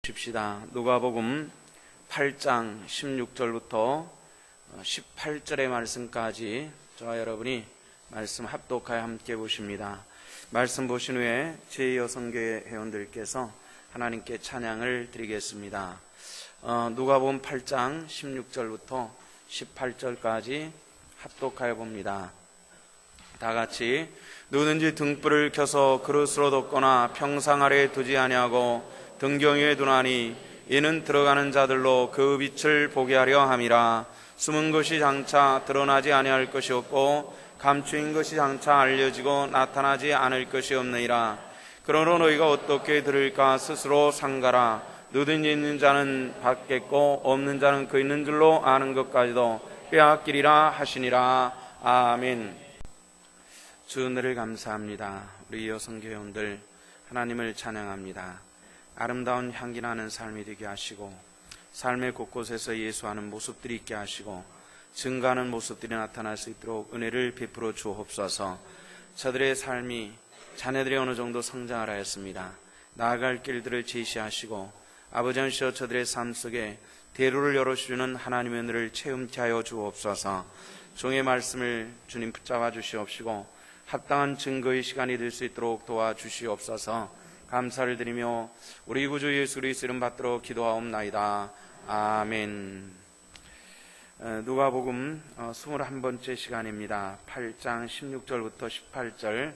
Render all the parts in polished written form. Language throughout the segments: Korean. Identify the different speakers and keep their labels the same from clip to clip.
Speaker 1: 봅시다. 누가복음 8장 16절부터 18절의 말씀까지 저와 여러분이 말씀 합독하여 함께 보십니다. 말씀 보신 후에 제2여성교회 회원들께서 하나님께 찬양을 드리겠습니다. 누가복음 8장 16절부터 18절까지 합독하여 봅니다. 다 같이 누구든지 등불을 켜서 그릇으로 덮거나 평상 아래에 두지 아니하고 등경 위에 두나니 이는 들어가는 자들로 그 빛을 보게 하려 함이라. 숨은 것이 장차 드러나지 아니할 것이 없고 감추인 것이 장차 알려지고 나타나지 않을 것이 없느니라. 그러므로 너희가 어떻게 들을까 스스로 상가라. 누구든지 있는 자는 받겠고 없는 자는 그 있는 줄로 아는 것까지도 빼앗기리라 하시니라. 아멘. 주 은혜를 감사합니다. 우리 여성교회원들 하나님을 찬양합니다. 아름다운 향기 나는 삶이 되게 하시고 삶의 곳곳에서 예수하는 모습들이 있게 하시고 증가하는 모습들이 나타날 수 있도록 은혜를 베풀어 주옵소서. 저들의 삶이 자녀들이 어느 정도 성장을 하였습니다. 나아갈 길들을 제시하시고 아버지 하시어 저들의 삶 속에 대로를 열어주는 하나님의 은혜를 체험케 하여 주옵소서. 종의 말씀을 주님 붙잡아 주시옵시고 합당한 증거의 시간이 될 수 있도록 도와주시옵소서. 감사를 드리며 우리 구주 예수 그리스도 이름 받들어 기도하옵나이다. 아멘. 누가복음 21번째 시간입니다. 8장 16절부터 18절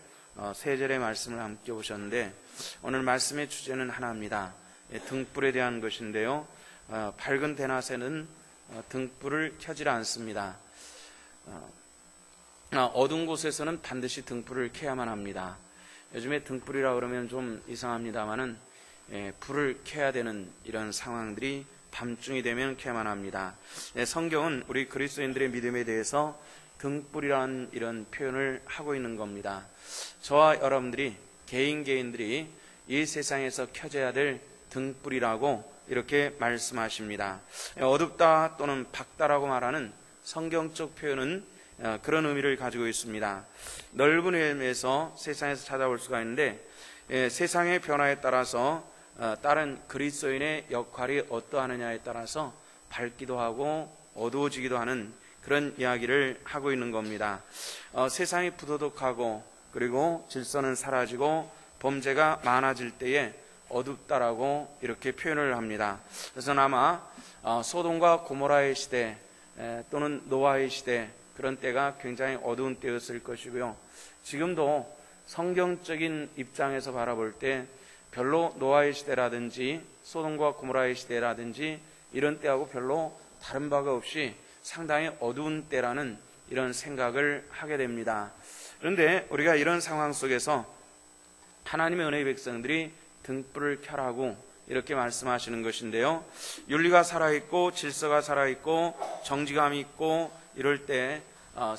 Speaker 1: 세 절의 말씀을 함께 보셨는데 오늘 말씀의 주제는 하나입니다. 등불에 대한 것인데요. 밝은 대낮에는 등불을 켜지 않습니다. 어두운 곳에서는 반드시 등불을 켜야만 합니다. 요즘에 등불이라 그러면 좀 이상합니다만은 불을 켜야 되는 이런 상황들이 밤중이 되면 켜야만 합니다. 성경은 우리 그리스도인들의 믿음에 대해서 등불이라는 이런 표현을 하고 있는 겁니다. 저와 여러분들이 개인들이 이 세상에서 켜져야 될 등불이라고 이렇게 말씀하십니다. 어둡다 또는 밝다라고 말하는 성경적 표현은 그런 의미를 가지고 있습니다. 넓은 의미에서 세상에서 찾아볼 수가 있는데 세상의 변화에 따라서 다른 그리스도인의 역할이 어떠하느냐에 따라서 밝기도 하고 어두워지기도 하는 그런 이야기를 하고 있는 겁니다. 세상이 부도덕하고 그리고 질서는 사라지고 범죄가 많아질 때에 어둡다라고 이렇게 표현을 합니다. 그래서 아마 소돔과 고모라의 시대 또는 노아의 시대 그런 때가 굉장히 어두운 때였을 것이고요. 지금도 성경적인 입장에서 바라볼 때 별로 노아의 시대라든지 소돔과 고모라의 시대라든지 이런 때하고 별로 다른 바가 없이 상당히 어두운 때라는 이런 생각을 하게 됩니다. 그런데 우리가 이런 상황 속에서 하나님의 은혜의 백성들이 등불을 켜라고 이렇게 말씀하시는 것인데요. 윤리가 살아있고 질서가 살아있고 정직함이 있고 이럴 때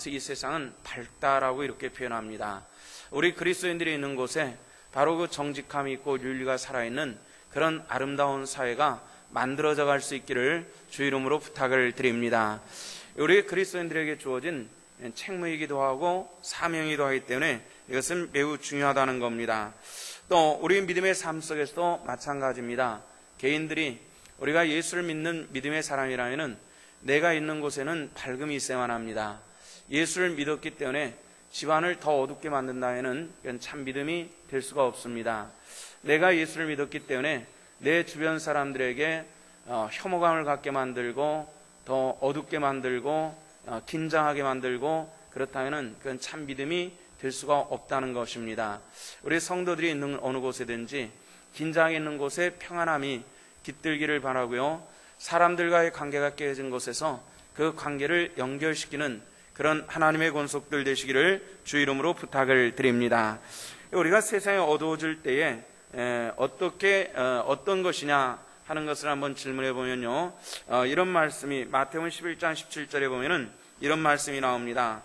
Speaker 1: 이 세상은 밝다라고 이렇게 표현합니다. 우리 그리스도인들이 있는 곳에 바로 그 정직함이 있고 윤리가 살아있는 그런 아름다운 사회가 만들어져 갈 수 있기를 주 이름으로 부탁을 드립니다. 우리 그리스도인들에게 주어진 책무이기도 하고 사명이기도 하기 때문에 이것은 매우 중요하다는 겁니다. 또 우리 믿음의 삶 속에서도 마찬가지입니다. 개인들이 우리가 예수를 믿는 믿음의 사람이라면 내가 있는 곳에는 밝음이 있어야만 합니다. 예수를 믿었기 때문에 집안을 더 어둡게 만든다면 참 믿음이 될 수가 없습니다. 내가 예수를 믿었기 때문에 내 주변 사람들에게 혐오감을 갖게 만들고 더 어둡게 만들고 긴장하게 만들고 그렇다면 그건 참 믿음이 될 수가 없다는 것입니다. 우리 성도들이 있는 어느 곳에든지 긴장이 있는 곳에 평안함이 깃들기를 바라고요. 사람들과의 관계가 깨진 곳에서 그 관계를 연결시키는 그런 하나님의 권속들 되시기를 주 이름으로 부탁을 드립니다. 우리가 세상에 어두워질 때에 어떤 것이냐 하는 것을 한번 질문해 보면요. 이런 말씀이 마태복음 11장 17절에 보면은 이런 말씀이 나옵니다.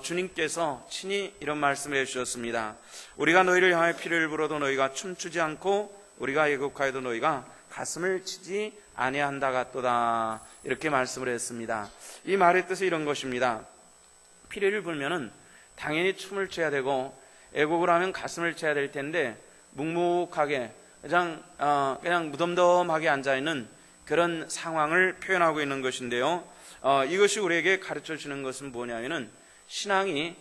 Speaker 1: 주님께서 친히 이런 말씀을 해주셨습니다. 우리가 너희를 향하여 피를 불어도 너희가 춤추지 않고 우리가 애국하여도 너희가 가슴을 치지 아니한다 같도다 이렇게 말씀을 했습니다. 이 말의 뜻은 이런 것입니다. 피를 불면은 당연히 춤을 춰야 되고 애국을 하면 가슴을 쳐야 될 텐데 묵묵하게 그냥 무덤덤하게 앉아있는 그런 상황을 표현하고 있는 것인데요. 이것이 우리에게 가르쳐 주는 것은 뭐냐면은 신앙이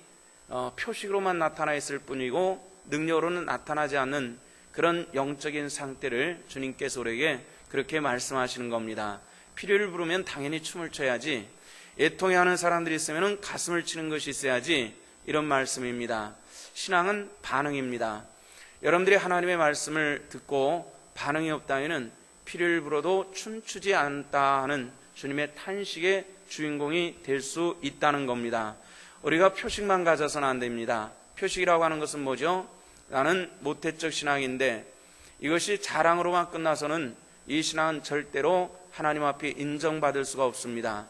Speaker 1: 표식으로만 나타나 있을 뿐이고 능력으로는 나타나지 않는 그런 영적인 상태를 주님께서 우리에게 그렇게 말씀하시는 겁니다. 피리를 부르면 당연히 춤을 춰야지, 애통해하는 사람들이 있으면 가슴을 치는 것이 있어야지, 이런 말씀입니다. 신앙은 반응입니다. 여러분들이 하나님의 말씀을 듣고 반응이 없다면 피리를 불어도 춤추지 않다 하는 주님의 탄식의 주인공이 될 수 있다는 겁니다. 우리가 표식만 가져서는 안 됩니다. 표식이라고 하는 것은 뭐죠? 나는 모태적 신앙인데 이것이 자랑으로만 끝나서는 이 신앙은 절대로 하나님 앞에 인정받을 수가 없습니다.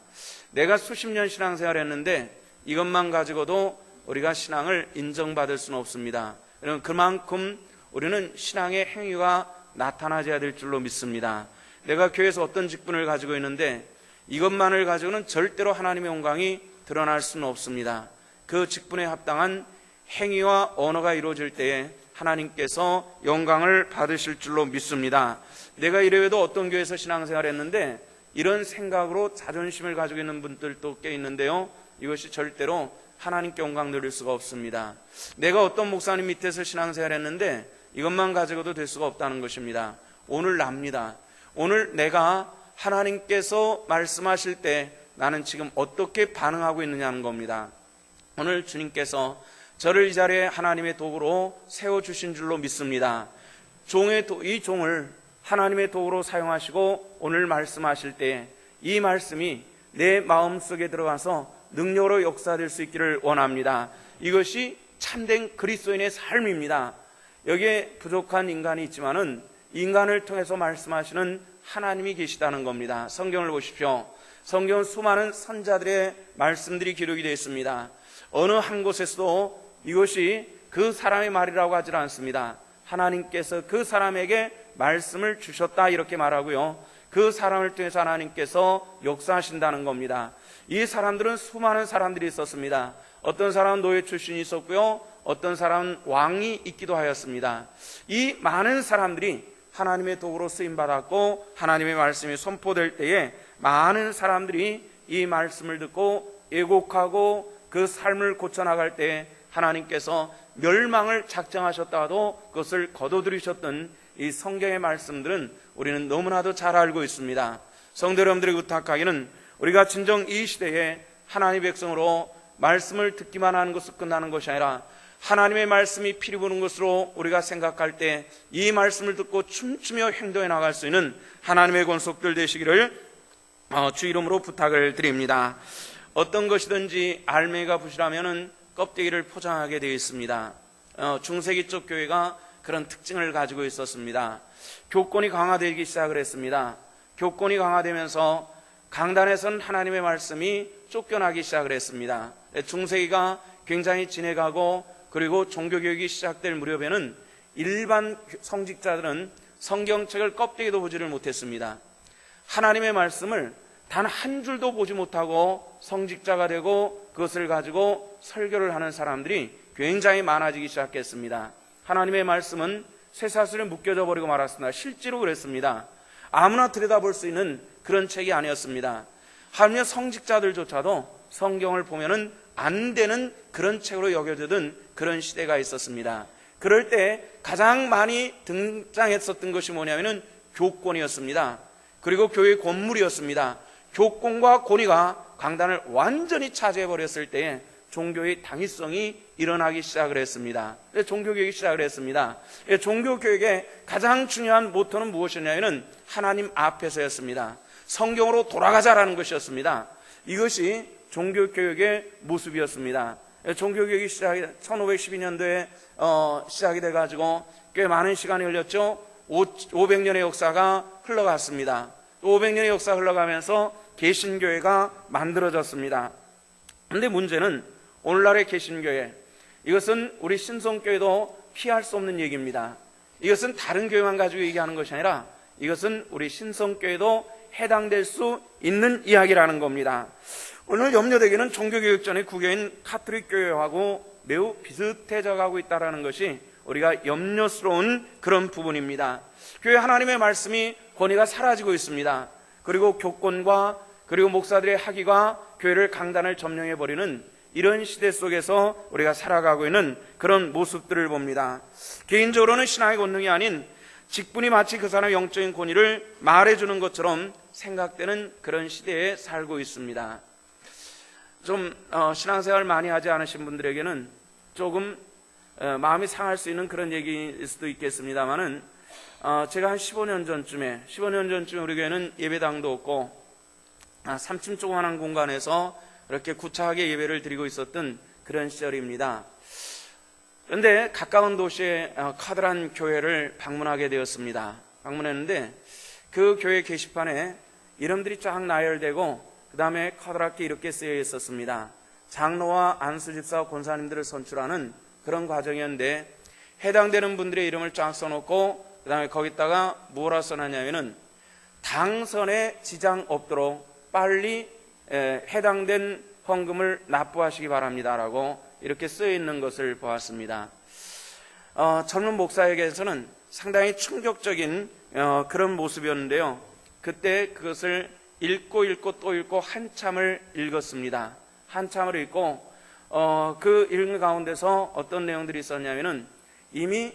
Speaker 1: 내가 수십 년 신앙생활을 했는데 이것만 가지고도 우리가 신앙을 인정받을 수는 없습니다. 그만큼 우리는 신앙의 행위가 나타나져야 될 줄로 믿습니다. 내가 교회에서 어떤 직분을 가지고 있는데 이것만을 가지고는 절대로 하나님의 영광이 드러날 수는 없습니다. 그 직분에 합당한 행위와 언어가 이루어질 때에 하나님께서 영광을 받으실 줄로 믿습니다. 내가 이래봬도 어떤 교회에서 신앙생활을 했는데 이런 생각으로 자존심을 가지고 있는 분들도 꽤 있는데요, 이것이 절대로 하나님께 영광 돌릴 수가 없습니다. 내가 어떤 목사님 밑에서 신앙생활을 했는데 이것만 가지고도 될 수가 없다는 것입니다. 오늘 납니다. 오늘 내가 하나님께서 말씀하실 때 나는 지금 어떻게 반응하고 있느냐는 겁니다. 오늘 주님께서 저를 이 자리에 하나님의 도구로 세워주신 줄로 믿습니다. 이 종을 하나님의 도구로 사용하시고 오늘 말씀하실 때 이 말씀이 내 마음속에 들어가서 능력으로 역사될 수 있기를 원합니다. 이것이 참된 그리스도인의 삶입니다. 여기에 부족한 인간이 있지만은 인간을 통해서 말씀하시는 하나님이 계시다는 겁니다. 성경을 보십시오. 성경은 수많은 선자들의 말씀들이 기록이 되어 있습니다. 어느 한 곳에서도 이것이 그 사람의 말이라고 하지 않습니다. 하나님께서 그 사람에게 말씀을 주셨다 이렇게 말하고요, 그 사람을 통해서 하나님께서 역사하신다는 겁니다. 이 사람들은 수많은 사람들이 있었습니다. 어떤 사람은 노예 출신이 있었고요, 어떤 사람은 왕이 있기도 하였습니다. 이 많은 사람들이 하나님의 도구로 쓰임받았고 하나님의 말씀이 선포될 때에 많은 사람들이 이 말씀을 듣고 애곡하고 그 삶을 고쳐나갈 때 하나님께서 멸망을 작정하셨다가도 그것을 거둬들이셨던 이 성경의 말씀들은 우리는 너무나도 잘 알고 있습니다. 성도 여러분들이 부탁하기는 우리가 진정 이 시대에 하나님의 백성으로 말씀을 듣기만 하는 것으로 끝나는 것이 아니라 하나님의 말씀이 피리 부는 것으로 우리가 생각할 때 이 말씀을 듣고 춤추며 행동해 나갈 수 있는 하나님의 권속들 되시기를 주 이름으로 부탁을 드립니다. 어떤 것이든지 알맹이가 부실하면은 껍데기를 포장하게 되어 있습니다. 중세기 쪽 교회가 그런 특징을 가지고 있었습니다. 교권이 강화되기 시작을 했습니다. 교권이 강화되면서 강단에서는 하나님의 말씀이 쫓겨나기 시작을 했습니다. 중세기가 굉장히 진해가고 그리고 종교교육이 시작될 무렵에는 일반 성직자들은 성경책을 껍데기도 보지를 못했습니다. 하나님의 말씀을 단 한 줄도 보지 못하고 성직자가 되고 그것을 가지고 설교를 하는 사람들이 굉장히 많아지기 시작했습니다. 하나님의 말씀은 쇠사슬에 묶여져 버리고 말았습니다. 실제로 그랬습니다. 아무나 들여다볼 수 있는 그런 책이 아니었습니다. 하물며 성직자들조차도 성경을 보면은 안 되는 그런 책으로 여겨지던 그런 시대가 있었습니다. 그럴 때 가장 많이 등장했었던 것이 뭐냐면은 교권이었습니다. 그리고 교회 권물이었습니다. 교권과 권위가 강단을 완전히 차지해버렸을 때에 종교의 당위성이 일어나기 시작을 했습니다. 종교교육이 시작을 했습니다. 종교교육의 가장 중요한 모토는 무엇이냐면 하나님 앞에서였습니다. 성경으로 돌아가자라는 것이었습니다. 이것이 종교교육의 모습이었습니다. 종교교육이 1512년도에 시작이 돼가지고 꽤 많은 시간이 흘렸죠. 500년의 역사가 흘러갔습니다. 500년의 역사가 흘러가면서 개신교회가 만들어졌습니다. 그런데 문제는 오늘날의 개신교회, 이것은 우리 신성교회도 피할 수 없는 얘기입니다. 이것은 다른 교회만 가지고 얘기하는 것이 아니라 이것은 우리 신성교회도 해당될 수 있는 이야기라는 겁니다. 오늘 염려되기는 종교교육 전의 구교인 카톨릭 교회하고 매우 비슷해져 가고 있다는 것이 우리가 염려스러운 그런 부분입니다. 교회 하나님의 말씀이 권위가 사라지고 있습니다. 그리고 교권과 그리고 목사들의 학위가 교회를 강단을 점령해버리는 이런 시대 속에서 우리가 살아가고 있는 그런 모습들을 봅니다. 개인적으로는 신앙의 권능이 아닌 직분이 마치 그 사람의 영적인 권위를 말해주는 것처럼 생각되는 그런 시대에 살고 있습니다. 좀 신앙생활 많이 하지 않으신 분들에게는 조금 마음이 상할 수 있는 그런 얘기일 수도 있겠습니다만은 제가 한 15년 전쯤에 우리 교회는 예배당도 없고 3층 조그마한 공간에서 이렇게 구차하게 예배를 드리고 있었던 그런 시절입니다. 그런데 가까운 도시에 커다란 교회를 방문하게 되었습니다. 방문했는데 그 교회 게시판에 이름들이 쫙 나열되고 그 다음에 커다랗게 이렇게 쓰여 있었습니다. 장로와 안수집사와 권사님들을 선출하는 그런 과정이었는데 해당되는 분들의 이름을 쫙 써놓고 그 다음에 거기다가 뭐라 써놨냐면은 당선에 지장 없도록 빨리 해당된 헌금을 납부하시기 바랍니다라고 이렇게 쓰여 있는 것을 보았습니다. 젊은 목사에게서는 상당히 충격적인 그런 모습이었는데요. 그때 그것을 읽고 또 읽고 한참을 읽었습니다. 한참을 읽고 그 읽는 가운데서 어떤 내용들이 있었냐면은 이미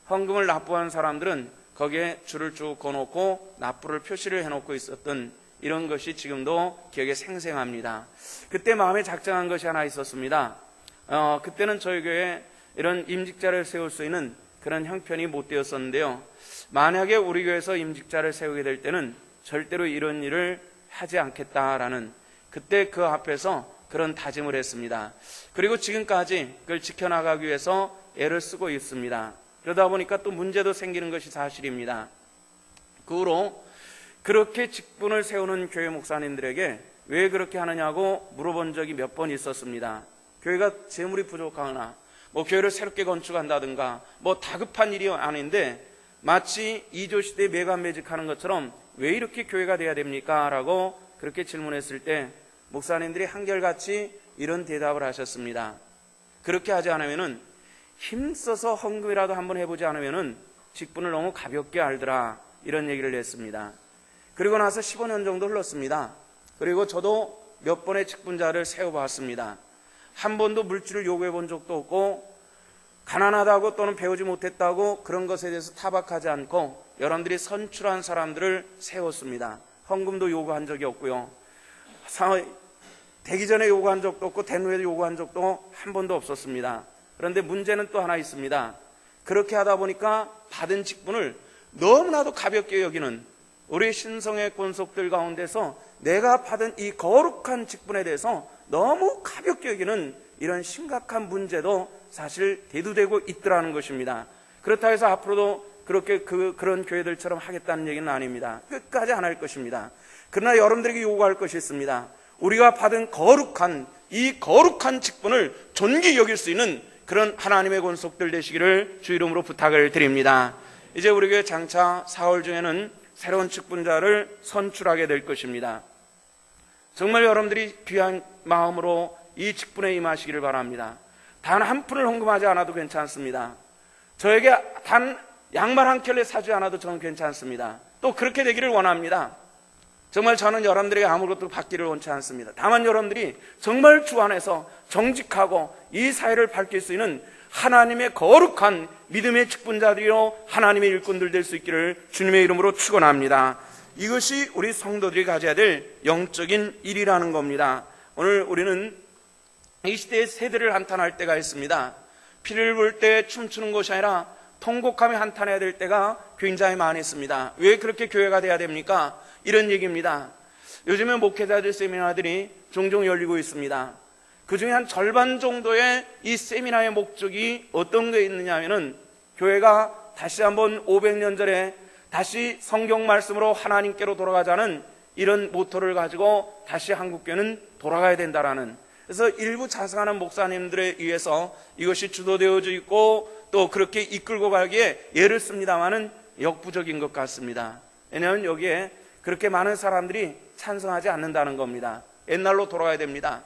Speaker 1: 헌금을 납부한 사람들은 거기에 줄을 쭉 그어놓고 납부를 표시를 해놓고 있었던 이런 것이 지금도 기억에 생생합니다. 그때 마음에 작정한 것이 하나 있었습니다. 그때는 저희 교회에 이런 임직자를 세울 수 있는 그런 형편이 못 되었었는데요. 만약에 우리 교회에서 임직자를 세우게 될 때는 절대로 이런 일을 하지 않겠다라는 그때 그 앞에서 그런 다짐을 했습니다. 그리고 지금까지 그걸 지켜나가기 위해서 애를 쓰고 있습니다. 그러다 보니까 또 문제도 생기는 것이 사실입니다. 그 후로 그렇게 직분을 세우는 교회 목사님들에게 왜 그렇게 하느냐고 물어본 적이 몇 번 있었습니다. 교회가 재물이 부족하거나 교회를 새롭게 건축한다든가 다급한 일이 아닌데 마치 이조시대에 매간매직하는 것처럼 왜 이렇게 교회가 돼야 됩니까? 라고 그렇게 질문했을 때 목사님들이 한결같이 이런 대답을 하셨습니다. 그렇게 하지 않으면은 힘써서 헌금이라도 한번 해보지 않으면은 직분을 너무 가볍게 알더라 이런 얘기를 했습니다. 그리고 나서 15년 정도 흘렀습니다. 그리고 저도 몇 번의 직분자를 세워봤습니다. 한 번도 물질을 요구해 본 적도 없고 가난하다고 또는 배우지 못했다고 그런 것에 대해서 타박하지 않고 여러분들이 선출한 사람들을 세웠습니다. 헌금도 요구한 적이 없고요. 되기 전에 요구한 적도 없고 된 후에도 요구한 적도 한 번도 없었습니다. 그런데 문제는 또 하나 있습니다. 그렇게 하다 보니까 받은 직분을 너무나도 가볍게 여기는 우리 신성의 권속들 가운데서 내가 받은 이 거룩한 직분에 대해서 너무 가볍게 여기는 이런 심각한 문제도 사실 대두되고 있더라는 것입니다. 그렇다 해서 앞으로도 그렇게 그런 교회들처럼 하겠다는 얘기는 아닙니다. 끝까지 안 할 것입니다. 그러나 여러분들에게 요구할 것이 있습니다. 우리가 받은 이 거룩한 직분을 존귀 여길 수 있는 그런 하나님의 권속들 되시기를 주 이름으로 부탁을 드립니다. 이제 우리 교회 장차 4월 중에는 새로운 직분자를 선출하게 될 것입니다. 정말 여러분들이 귀한 마음으로 이 직분에 임하시기를 바랍니다. 단 한 푼을 헌금하지 않아도 괜찮습니다. 저에게 단 양말 한 켤레 사지 않아도 저는 괜찮습니다. 또 그렇게 되기를 원합니다. 정말 저는 여러분들에게 아무것도 받기를 원치 않습니다. 다만 여러분들이 정말 주 안에서 정직하고 이 사회를 밝힐 수 있는 하나님의 거룩한 믿음의 직분자들이요 하나님의 일꾼들 될 수 있기를 주님의 이름으로 축원합니다. 이것이 우리 성도들이 가져야 될 영적인 일이라는 겁니다. 오늘 우리는 이 시대의 세대를 한탄할 때가 있습니다. 피를 볼 때 춤추는 것이 아니라 통곡하며 한탄해야 될 때가 굉장히 많이 있습니다. 왜 그렇게 교회가 돼야 됩니까? 이런 얘기입니다. 요즘에 목회자들 세미나들이 종종 열리고 있습니다. 그 중에 한 절반 정도의 이 세미나의 목적이 어떤 게 있느냐 하면은 교회가 다시 한번 500년 전에 다시 성경 말씀으로 하나님께로 돌아가자는 이런 모토를 가지고 다시 한국교회는 돌아가야 된다라는, 그래서 일부 자성하는 목사님들에 의해서 이것이 주도되어져 있고 또 그렇게 이끌고 가기에 애를 씁니다만은 역부족인 것 같습니다. 왜냐하면 여기에 그렇게 많은 사람들이 찬성하지 않는다는 겁니다. 옛날로 돌아가야 됩니다.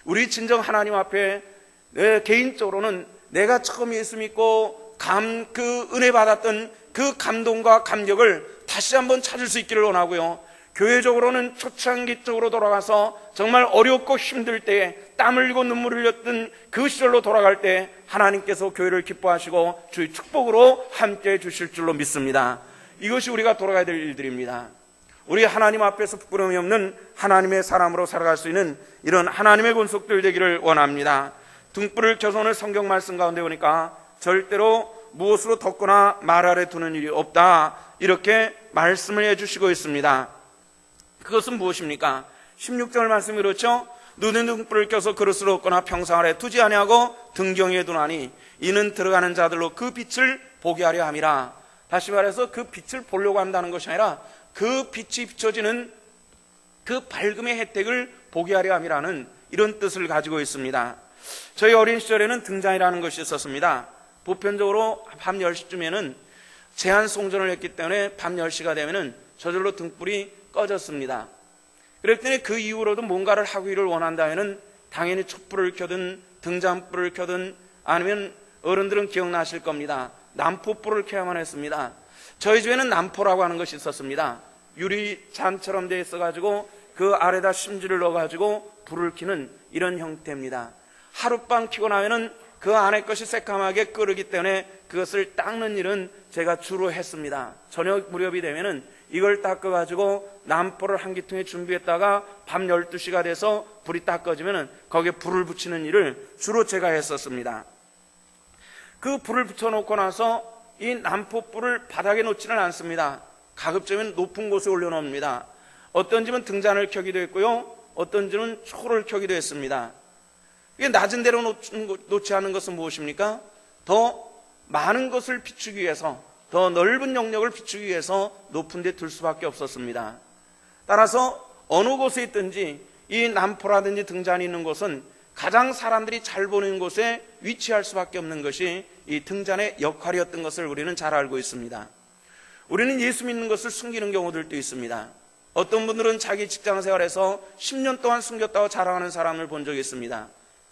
Speaker 1: 우리 진정 하나님 앞에 개인적으로는 내가 처음 예수 믿고 그 은혜 받았던 그 감동과 감격을 다시 한번 찾을 수 있기를 원하고요. 교회적으로는 초창기 쪽으로 돌아가서 정말 어렵고 힘들 때에 땀 흘리고 눈물을 흘렸던 그 시절로 돌아갈 때 하나님께서 교회를 기뻐하시고 주의 축복으로 함께해 주실 줄로 믿습니다. 이것이 우리가 돌아가야 될 일들입니다. 우리 하나님 앞에서 부끄러움이 없는 하나님의 사람으로 살아갈 수 있는 이런 하나님의 권속들 되기를 원합니다. 등불을 켜서 오늘 성경 말씀 가운데 보니까 절대로 무엇으로 덮거나 말 아래 두는 일이 없다, 이렇게 말씀을 해주시고 있습니다. 그것은 무엇입니까? 16절 말씀이 그렇죠. 눈에 등불을 켜서 그릇으로 덮거나 평상 아래 두지 아니하고 등경에 두나니 이는 들어가는 자들로 그 빛을 보게 하려 함이라. 다시 말해서 그 빛을 보려고 한다는 것이 아니라 그 빛이 비춰지는 그 밝음의 혜택을 보게 하려 함이라는 이런 뜻을 가지고 있습니다. 저희 어린 시절에는 등잔이라는 것이 있었습니다. 보편적으로 밤 10시쯤에는 제한 송전을 했기 때문에 밤 10시가 되면은 저절로 등불이 꺼졌습니다. 그랬더니 그 이후로도 뭔가를 하기를 원한다면은 당연히 촛불을 켜든 등잔불을 켜든 아니면 어른들은 기억나실 겁니다. 난포불을 켜야만 했습니다. 저희 집에는 난포라고 하는 것이 있었습니다. 유리잔처럼 되어 있어가지고 그 아래다 심지를 넣어가지고 불을 켜는 이런 형태입니다. 하룻밤 켜고 나면은 그 안에 것이 새까맣게 끓기 때문에 그것을 닦는 일은 제가 주로 했습니다. 저녁 무렵이 되면은 이걸 닦아가지고 난포를 한 기통에 준비했다가 밤 12시가 돼서 불이 딱 꺼지면은 거기에 불을 붙이는 일을 주로 제가 했었습니다. 그 불을 붙여놓고 나서 이 난포불을 바닥에 놓지는 않습니다. 가급적이면 높은 곳에 올려놓습니다. 어떤 집은 등잔을 켜기도 했고요, 어떤 집은 초를 켜기도 했습니다. 이게 낮은 데로 놓지 않은 것은 무엇입니까? 더 많은 것을 비추기 위해서, 더 넓은 영역을 비추기 위해서 높은 데 둘 수밖에 없었습니다. 따라서 어느 곳에 있든지 이 난포라든지 등잔이 있는 곳은 가장 사람들이 잘 보는 곳에 위치할 수밖에 없는 것이 이 등잔의 역할이었던 것을 우리는 잘 알고 있습니다. 우리는 예수 믿는 것을 숨기는 경우들도 있습니다. 어떤 분들은 자기 직장 생활에서 10년 동안 숨겼다고 자랑하는 사람을 본 적이 있습니다.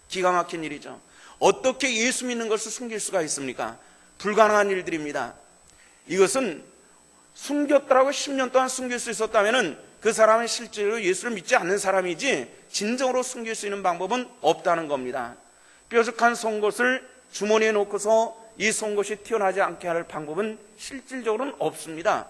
Speaker 1: 기가 막힌 일이죠. 어떻게 예수 믿는 것을 숨길 수가 있습니까? 불가능한 일들입니다. 이것은 숨겼더라고 10년 동안 숨길 수 있었다면 그 사람은 실제로 예수를 믿지 않는 사람이지 진정으로 숨길 수 있는 방법은 없다는 겁니다. 뾰족한 송곳을 주머니에 놓고서 이 송곳이 튀어나오지 않게 할 방법은 실질적으로는 없습니다.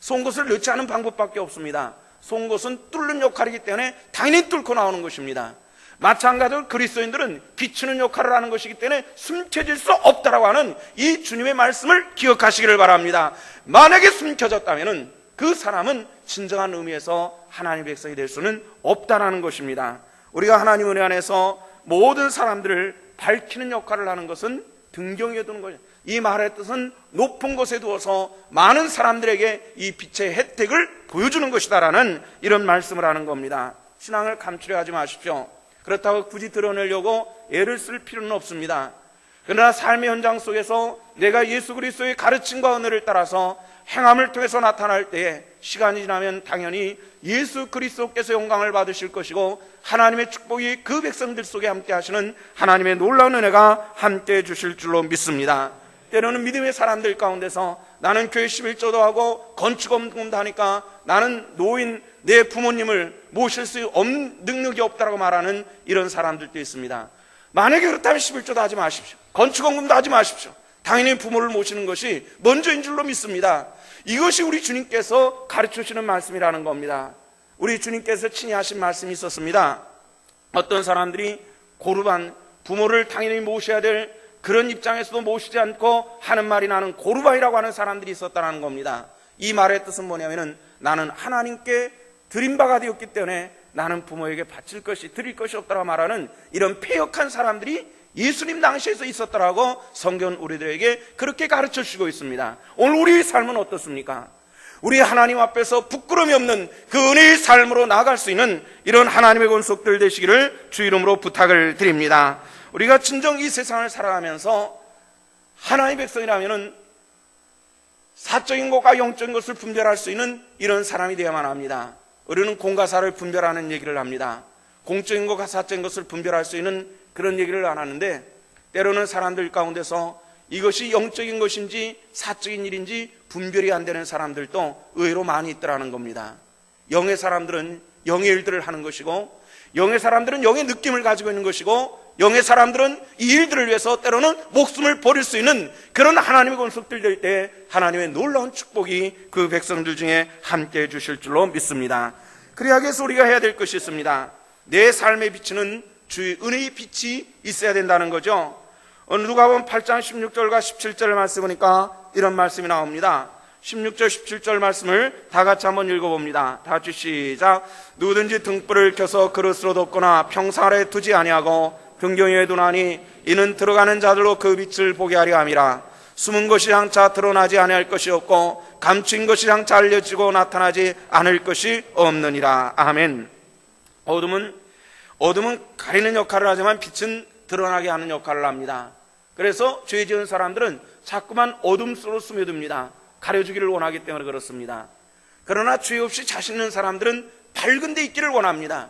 Speaker 1: 송곳을 넣지 않은 방법밖에 없습니다. 송곳은 뚫는 역할이기 때문에 당연히 뚫고 나오는 것입니다. 마찬가지로 그리스도인들은 비추는 역할을 하는 것이기 때문에 숨겨질 수 없다라고 하는 이 주님의 말씀을 기억하시기를 바랍니다. 만약에 숨겨졌다면 그 사람은 진정한 의미에서 하나님의 백성이 될 수는 없다라는 것입니다. 우리가 하나님 은혜 안에서 모든 사람들을 밝히는 역할을 하는 것은 등경에 두는 거죠. 이 말의 뜻은 높은 곳에 두어서 많은 사람들에게 이 빛의 혜택을 보여주는 것이다라는 이런 말씀을 하는 겁니다. 신앙을 감추려 하지 마십시오. 그렇다고 굳이 드러내려고 애를 쓸 필요는 없습니다. 그러나 삶의 현장 속에서 내가 예수 그리스도의 가르침과 은혜를 따라서 행함을 통해서 나타날 때에 시간이 지나면 당연히 예수 그리스도께서 영광을 받으실 것이고 하나님의 축복이 그 백성들 속에 함께 하시는 하나님의 놀라운 은혜가 함께 주실 줄로 믿습니다. 때로는 믿음의 사람들 가운데서 나는 교회 11조도 하고 건축업도 하니까 나는 노인 내 부모님을 모실 수 없는 능력이 없다고 말하는 이런 사람들도 있습니다. 만약에 그렇다면 11조도 하지 마십시오. 건축원금도 하지 마십시오. 당연히 부모를 모시는 것이 먼저인 줄로 믿습니다. 이것이 우리 주님께서 가르쳐주시는 말씀이라는 겁니다. 우리 주님께서 친히 하신 말씀이 있었습니다. 어떤 사람들이 고르반, 부모를 당연히 모셔야 될 그런 입장에서도 모시지 않고 하는 말이 나는 고르반이라고 하는 사람들이 있었다는 겁니다. 이 말의 뜻은 뭐냐면은 나는 하나님께 드린 바가 되었기 때문에 나는 부모에게 바칠 것이 드릴 것이 없다고 말하는 이런 패역한 사람들이 예수님 당시에서 있었더라고 성경은 우리들에게 그렇게 가르쳐 주시고 있습니다. 오늘 우리의 삶은 어떻습니까? 우리 하나님 앞에서 부끄러움이 없는 그 은혜의 삶으로 나아갈 수 있는 이런 하나님의 권속들 되시기를 주 이름으로 부탁을 드립니다. 우리가 진정 이 세상을 살아가면서 하나님의 백성이라면은 사적인 것과 영적인 것을 분별할 수 있는 이런 사람이 되어야만 합니다. 우리는 공과 사를 분별하는 얘기를 합니다. 공적인 것과 사적인 것을 분별할 수 있는 그런 얘기를 안 하는데 때로는 사람들 가운데서 이것이 영적인 것인지 사적인 일인지 분별이 안 되는 사람들도 의외로 많이 있더라는 겁니다. 영의 사람들은 영의 일들을 하는 것이고, 영의 사람들은 영의 느낌을 가지고 있는 것이고, 영의 사람들은 이 일들을 위해서 때로는 목숨을 버릴 수 있는 그런 하나님의 권속들 될 때 하나님의 놀라운 축복이 그 백성들 중에 함께 해 주실 줄로 믿습니다. 그래야 해서 우리가 해야 될 것이 있습니다. 내 삶에 비치는 주의 은혜의 빛이 있어야 된다는 거죠. 누가복음 8장 16절과 17절 말씀 보니까 이런 말씀이 나옵니다. 16절 17절 말씀을 다 같이 한번 읽어봅니다. 다 같이 시작. 누구든지 등불을 켜서 그릇으로 덮거나 평상 아래 두지 아니하고 등경에 두나니 이는 들어가는 자들로 그 빛을 보게 하려 함이라. 숨은 것이 장차 드러나지 아니할 것이 없고 감추인 것이 장차 알려지고 나타나지 않을 것이 없느니라. 아멘. 어둠은 가리는 역할을 하지만 빛은 드러나게 하는 역할을 합니다. 그래서 죄 지은 사람들은 자꾸만 어둠 속으로 스며듭니다. 가려주기를 원하기 때문에 그렇습니다. 그러나 죄 없이 자신 있는 사람들은 밝은 데 있기를 원합니다.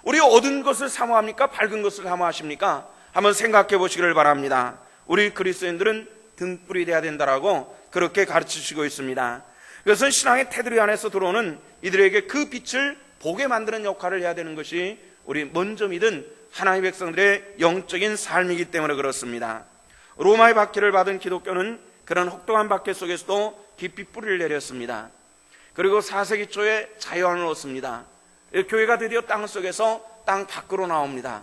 Speaker 1: 우리 어두운 것을 사모합니까? 밝은 것을 사모하십니까? 한번 생각해 보시기를 바랍니다. 우리 그리스도인들은 등불이 돼야 된다라고 그렇게 가르치시고 있습니다. 그것은 신앙의 테두리 안에서 들어오는 이들에게 그 빛을 보게 만드는 역할을 해야 되는 것이 우리 먼저 믿은 하나님의 백성들의 영적인 삶이기 때문에 그렇습니다. 로마의 박해를 받은 기독교는 그런 혹독한 박해 속에서도 깊이 뿌리를 내렸습니다. 그리고 4세기 초에 자유함을 얻습니다. 교회가 드디어 땅 속에서 땅 밖으로 나옵니다.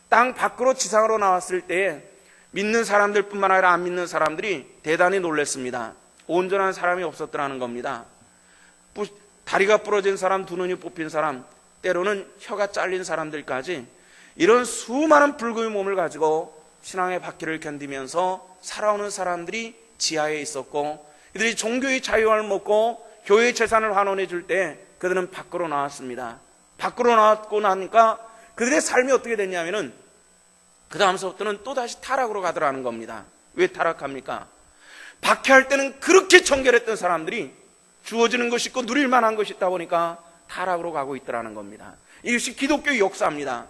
Speaker 1: 땅 밖으로 지상으로 나왔을 때에 믿는 사람들뿐만 아니라 안 믿는 사람들이 대단히 놀랐습니다. 온전한 사람이 없었더라는 겁니다. 다리가 부러진 사람, 두 눈이 뽑힌 사람, 때로는 혀가 잘린 사람들까지 이런 수많은 불금의 몸을 가지고 신앙의 박해를 견디면서 살아오는 사람들이 지하에 있었고, 이들이 종교의 자유함을 먹고 교회의 재산을 환원해 줄 때 그들은 밖으로 나왔습니다. 밖으로 나왔고 나니까 그들의 삶이 어떻게 됐냐면은 그 다음서부터는 또다시 타락으로 가더라는 겁니다. 왜 타락합니까? 박해할 때는 그렇게 정결했던 사람들이 주어지는 것이 있고 누릴 만한 것이 있다 보니까 타락으로 가고 있더라는 겁니다. 이것이 기독교의 역사입니다.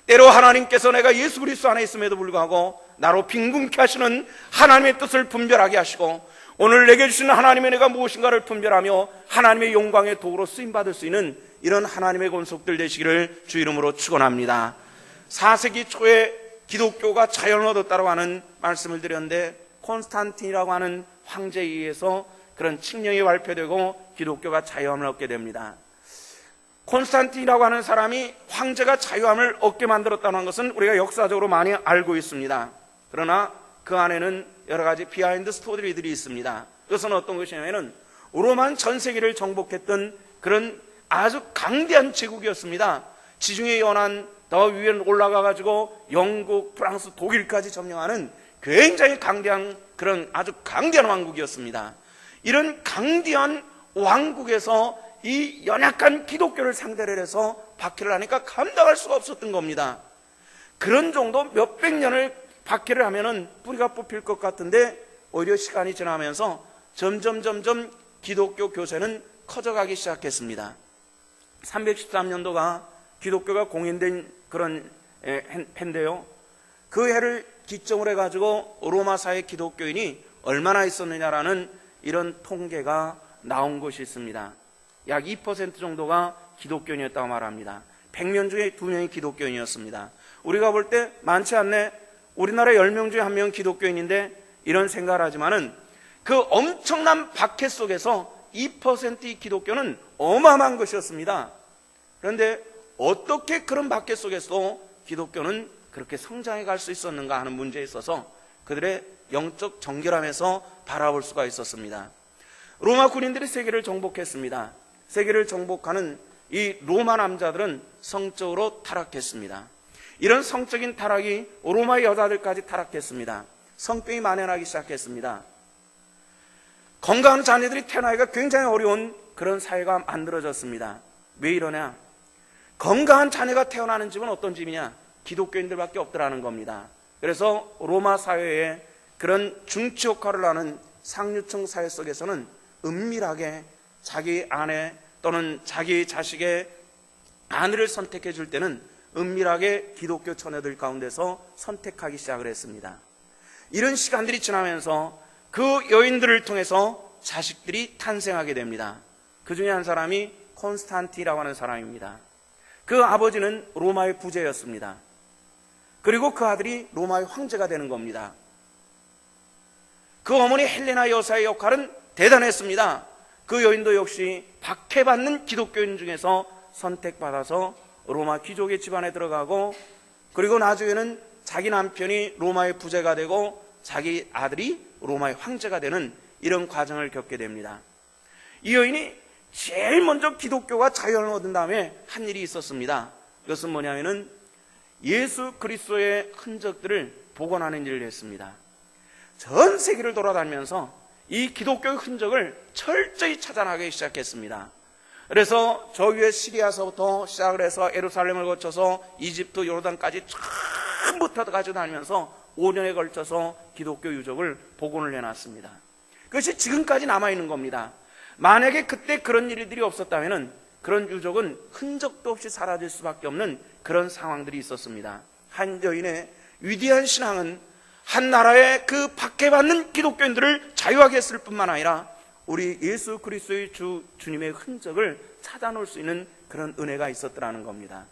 Speaker 1: 때로 하나님께서 내가 예수 그리스도 안에 있음에도 불구하고 나로 빈궁케 하시는 하나님의 뜻을 분별하게 하시고, 오늘 내게 주시는 하나님의 은혜가 무엇인가를 분별하며 하나님의 영광의 도구로 쓰임받을 수 있는 이런 하나님의 권속들 되시기를 주 이름으로 축원합니다. 4세기 초에 기독교가 자유를 얻었다고 하는 말씀을 드렸는데, 콘스탄틴이라고 하는 황제에 의해서 그런 칙령이 발표되고 기독교가 자유함을 얻게 됩니다. 콘스탄틴이라고 하는 사람이 황제가 자유함을 얻게 만들었다는 것은 우리가 역사적으로 많이 알고 있습니다. 그러나 그 안에는 여러 가지 비하인드 스토리들이 있습니다. 그것은 어떤 것이냐면 로마는 전 세계를 정복했던 그런 아주 강대한 제국이었습니다. 지중해 연안 더 위에 올라가가지고 영국, 프랑스, 독일까지 점령하는 굉장히 강대한 그런 아주 강대한 왕국이었습니다. 이런 강대한 왕국에서 이 연약한 기독교를 상대로 해서 박해를 하니까 감당할 수가 없었던 겁니다. 그런 정도 몇백 년을 박해를 하면은 뿌리가 뽑힐 것 같은데 오히려 시간이 지나면서 점점 기독교 교세는 커져가기 시작했습니다. 313년도가 기독교가 공인된 그런 해인데요. 그 해를 기점으로 해가지고 로마 사회 기독교인이 얼마나 있었느냐라는 이런 통계가 나온 것이 있습니다. 약 2% 정도가 기독교인이었다고 말합니다. 100명 중에 2명이 기독교인이었습니다. 우리가 볼 때 많지 않네, 우리나라 10명 중에 1명은 기독교인인데 이런 생각을 하지만은 그 엄청난 박해 속에서 2%의 기독교는 어마어마한 것이었습니다. 그런데 어떻게 그런 박해 속에서 기독교는 그렇게 성장해 갈 수 있었는가 하는 문제에 있어서 그들의 영적 정결함에서 바라볼 수가 있었습니다. 로마 군인들이 세계를 정복했습니다. 세계를 정복하는 이 로마 남자들은 성적으로 타락했습니다. 이런 성적인 타락이 로마 여자들까지 타락했습니다. 성병이 만연하기 시작했습니다. 건강한 자녀들이 태어나기가 굉장히 어려운 그런 사회가 만들어졌습니다. 왜 이러냐? 건강한 자녀가 태어나는 집은 어떤 집이냐? 기독교인들밖에 없더라는 겁니다. 그래서 로마 사회에 그런 중치 역할을 하는 상류층 사회 속에서는 은밀하게 자기 아내 또는 자기 자식의 아내를 선택해 줄 때는 은밀하게 기독교 처녀들 가운데서 선택하기 시작을 했습니다. 이런 시간들이 지나면서 그 여인들을 통해서 자식들이 탄생하게 됩니다. 그 중에 한 사람이 콘스탄티라고 하는 사람입니다. 그 아버지는 로마의 부제였습니다. 그리고 그 아들이 로마의 황제가 되는 겁니다. 그 어머니 헬레나 여사의 역할은 대단했습니다. 그 여인도 역시 박해받는 기독교인 중에서 선택받아서 로마 귀족의 집안에 들어가고, 그리고 나중에는 자기 남편이 로마의 부제가 되고 자기 아들이 로마의 황제가 되는 이런 과정을 겪게 됩니다. 이 여인이 제일 먼저 기독교가 자유를 얻은 다음에 한 일이 있었습니다. 그것은 뭐냐면은 예수 그리스도의 흔적들을 복원하는 일을 했습니다. 전 세계를 돌아다니면서 이 기독교의 흔적을 철저히 찾아나가기 시작했습니다. 그래서 저 위에 시리아서부터 시작을 해서 예루살렘을 거쳐서 이집트, 요르단까지 전부 다 가지고 다니면서 5년에 걸쳐서 기독교 유적을 복원을 해놨습니다. 그것이 지금까지 남아있는 겁니다. 만약에 그때 그런 일들이 없었다면 그런 유적은 흔적도 없이 사라질 수밖에 없는 그런 상황들이 있었습니다. 한 여인의 위대한 신앙은 한 나라의 그 박해받는 기독교인들을 자유하게 했을 뿐만 아니라 우리 예수 그리스도의 주님의 흔적을 찾아놓을 수 있는 그런 은혜가 있었더라는 겁니다.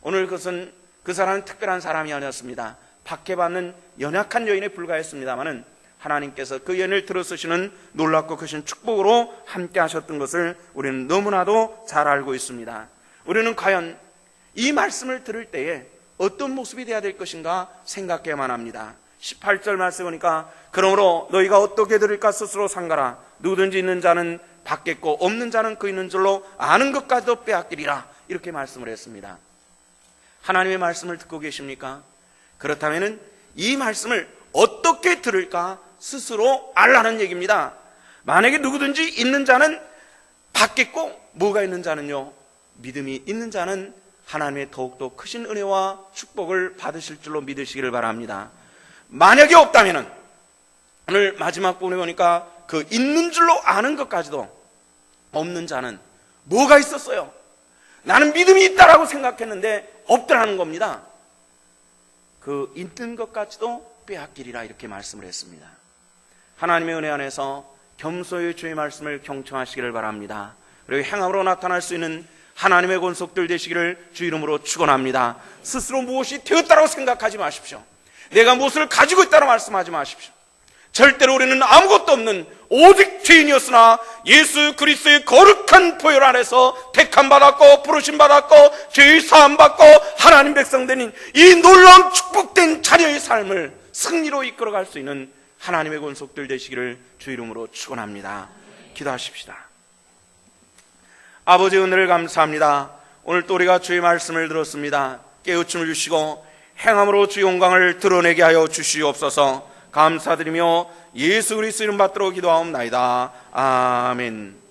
Speaker 1: 오늘 그것은 그 사람은 특별한 사람이 아니었습니다. 박해받는 연약한 여인에 불과했습니다마는 하나님께서 그 여인을 들어쓰시는 놀랍고 크신 축복으로 함께 하셨던 것을 우리는 너무나도 잘 알고 있습니다. 우리는 과연 이 말씀을 들을 때에 어떤 모습이 되어야 될 것인가 생각해야만 합니다. 18절 말씀 보니까 그러므로 너희가 어떻게 들을까 스스로 상가라. 누구든지 있는 자는 받겠고 없는 자는 그 있는 줄로 아는 것까지도 빼앗기리라. 이렇게 말씀을 했습니다. 하나님의 말씀을 듣고 계십니까? 그렇다면 이 말씀을 어떻게 들을까 스스로 알라는 얘기입니다. 만약에 누구든지 있는 자는 받겠고, 뭐가 있는 자는요, 믿음이 있는 자는 하나님의 더욱더 크신 은혜와 축복을 받으실 줄로 믿으시기를 바랍니다. 만약에 없다면 오늘 마지막 부분에 보니까 그 있는 줄로 아는 것까지도 없는 자는 뭐가 있었어요? 나는 믿음이 있다라고 생각했는데 없더라는 겁니다. 그 있는 것까지도 빼앗기리라 이렇게 말씀을 했습니다. 하나님의 은혜 안에서 겸손히 주의 말씀을 경청하시기를 바랍니다. 그리고 행함으로 나타날 수 있는 하나님의 권속들 되시기를 주 이름으로 축원합니다. 스스로 무엇이 되었다고 생각하지 마십시오. 내가 무엇을 가지고 있다고 말씀하지 마십시오. 절대로 우리는 아무것도 없는 오직 죄인이었으나 예수 그리스도의 거룩한 보혈 안에서 택함받았고 부르심받았고 죄의 사함받고 하나님 백성 되는 이 놀라운 축복된 자녀의 삶을 승리로 이끌어갈 수 있는 하나님의 권속들 되시기를 주 이름으로 축원합니다. 기도하십시다. 아버지, 은혜를 감사합니다. 오늘 또 우리가 주의 말씀을 들었습니다. 깨우침을 주시고 행함으로 주의 영광을 드러내게 하여 주시옵소서. 감사드리며 예수 그리스도 이름 받들어 기도하옵나이다. 아멘.